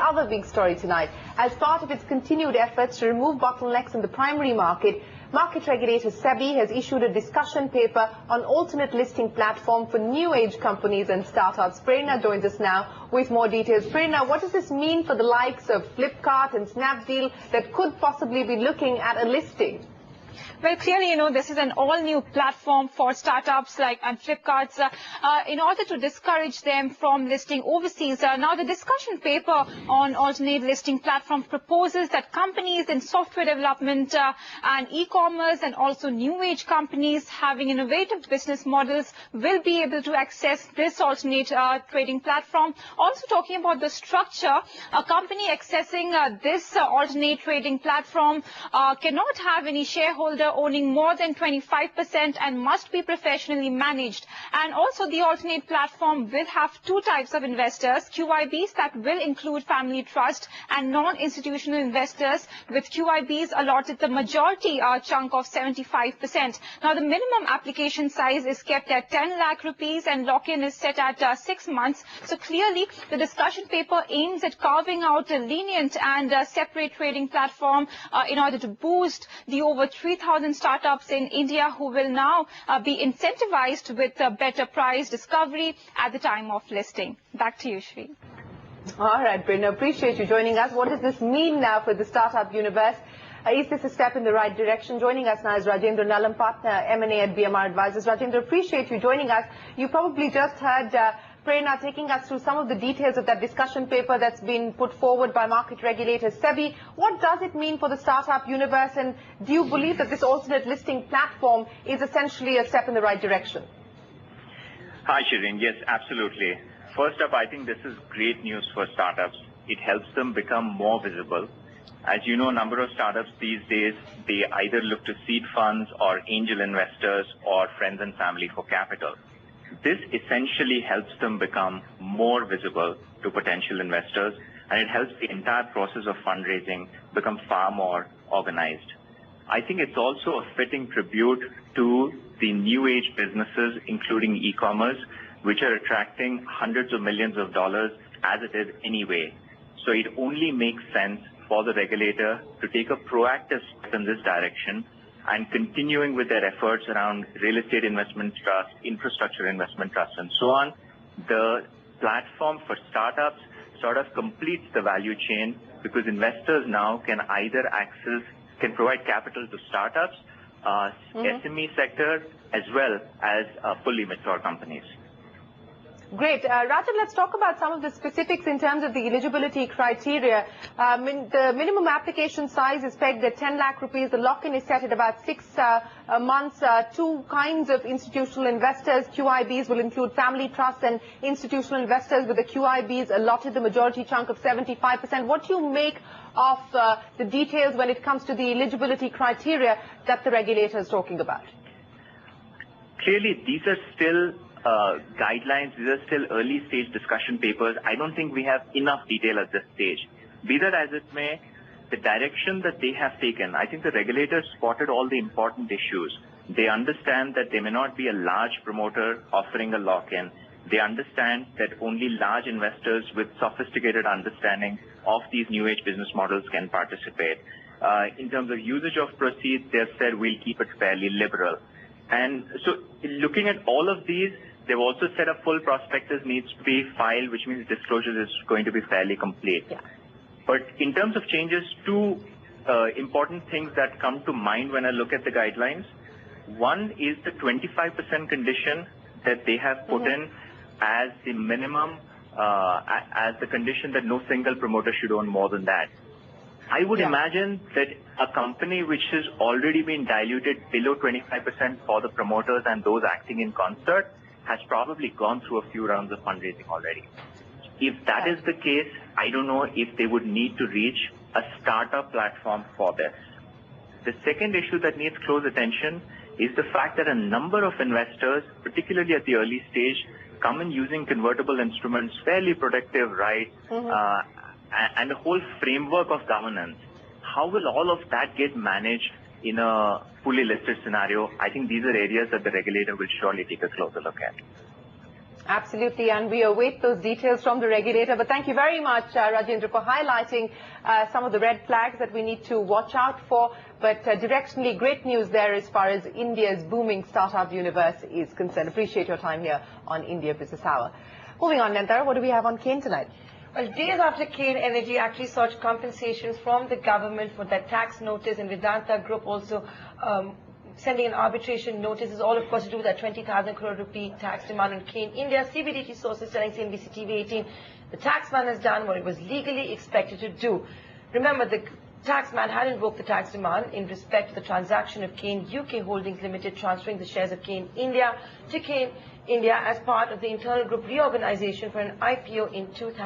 other big story tonight. As part of its continued efforts to remove bottlenecks in the primary market, market regulator SEBI has issued a discussion paper on alternate listing platform for new age companies and startups. Prerna joins us now with more details. Prerna, what does this mean for the likes of Flipkart and Snapdeal that could possibly be looking at a listing? Well, clearly, this is an all-new platform for startups and Flipkart's in order to discourage them from listing overseas. Now, the discussion paper on alternate listing platform proposes that companies in software development and e-commerce and also new age companies having innovative business models will be able to access this alternate trading platform. Also talking about the structure, a company accessing this alternate trading platform cannot have any shareholder owning more than 25% and must be professionally managed. And also the alternate platform will have two types of investors, QIBs that will include family trust and non-institutional investors, with QIBs allotted the majority chunk of 75%. Now the minimum application size is kept at 10 lakh rupees and lock-in is set at 6 months. So clearly the discussion paper aims at carving out a lenient and separate trading platform in order to boost the over 3,000 startups in India who will now be incentivized with a better price discovery at the time of listing. Back to you, Shri. All right, Prerna, appreciate you joining us. What does this mean now for the startup universe? Is this a step in the right direction? Joining us now is Rajendra Nalam, partner M&A at BMR Advisors. Rajendra, appreciate you joining us. You probably just heard Prerna taking us through some of the details of that discussion paper that's been put forward by market regulator SEBI. What does it mean for the startup universe, and do you believe that this alternate listing platform is essentially a step in the right direction? Hi, Shireen. Yes, absolutely. First up, I think this is great news for startups. It helps them become more visible. As you know, a number of startups these days, they either look to seed funds or angel investors or friends and family for capital. This essentially helps them become more visible to potential investors, and it helps the entire process of fundraising become far more organized. I think it's also a fitting tribute to the new age businesses, including e-commerce, which are attracting hundreds of millions of dollars as it is anyway. So it only makes sense for the regulator to take a proactive step in this direction, and continuing with their efforts around real estate investment trust, infrastructure investment trust, and so on. The platform for startups sort of completes the value chain, because investors now can either can provide capital to startups, SME sector, as well as fully mature companies. Great. Rajan, let's talk about some of the specifics in terms of the eligibility criteria. The minimum application size is pegged at 10 lakh rupees. The lock-in is set at about 6 months. Two kinds of institutional investors. QIBs will include family trusts and institutional investors, with the QIBs allotted the majority chunk of 75%. What do you make of the details when it comes to the eligibility criteria that the regulator is talking about? Clearly, these are still guidelines. These are still early stage discussion papers. I don't think we have enough detail at this stage. Be that as it may, the direction that they have taken, I think the regulators spotted all the important issues. They understand that there may not be a large promoter offering a lock-in. They understand that only large investors with sophisticated understanding of these new age business models can participate. In terms of usage of proceeds, they've said we'll keep it fairly liberal. And so looking at all of these, they've also said a full prospectus needs to be filed, which means disclosure is going to be fairly complete. Yeah. But in terms of changes, two important things that come to mind when I look at the guidelines. One is the 25% condition that they have put in as the minimum, as the condition that no single promoter should own more than that. I would imagine that a company which has already been diluted below 25% for the promoters and those acting in concert has probably gone through a few rounds of fundraising already. If that is the case, I don't know if they would need to reach a startup platform for this. The second issue that needs close attention is the fact that a number of investors, particularly at the early stage, come in using convertible instruments, fairly protective rights, and the whole framework of governance. How will all of that get managed in a fully listed scenario? I think these are areas that the regulator will surely take a closer look at. Absolutely, and we await those details from the regulator. But thank you very much, Rajendra, for highlighting some of the red flags that we need to watch out for. But directionally, great news there as far as India's booming startup universe is concerned. Appreciate your time here on India Business Hour. Moving on, Nantara, what do we have on Kane tonight? Well, days after Kane Energy actually sought compensations from the government for that tax notice, and Vedanta Group also sending an arbitration notice, is all of course to do with that 20,000 crore rupee tax demand on Kane India. CBDT sources telling CNBC TV 18 the taxman has done what it was legally expected to do. Remember, the taxman had invoked the tax demand in respect to the transaction of Kane UK Holdings Limited transferring the shares of Kane India to Kane India as part of the internal group reorganization for an IPO in 2000.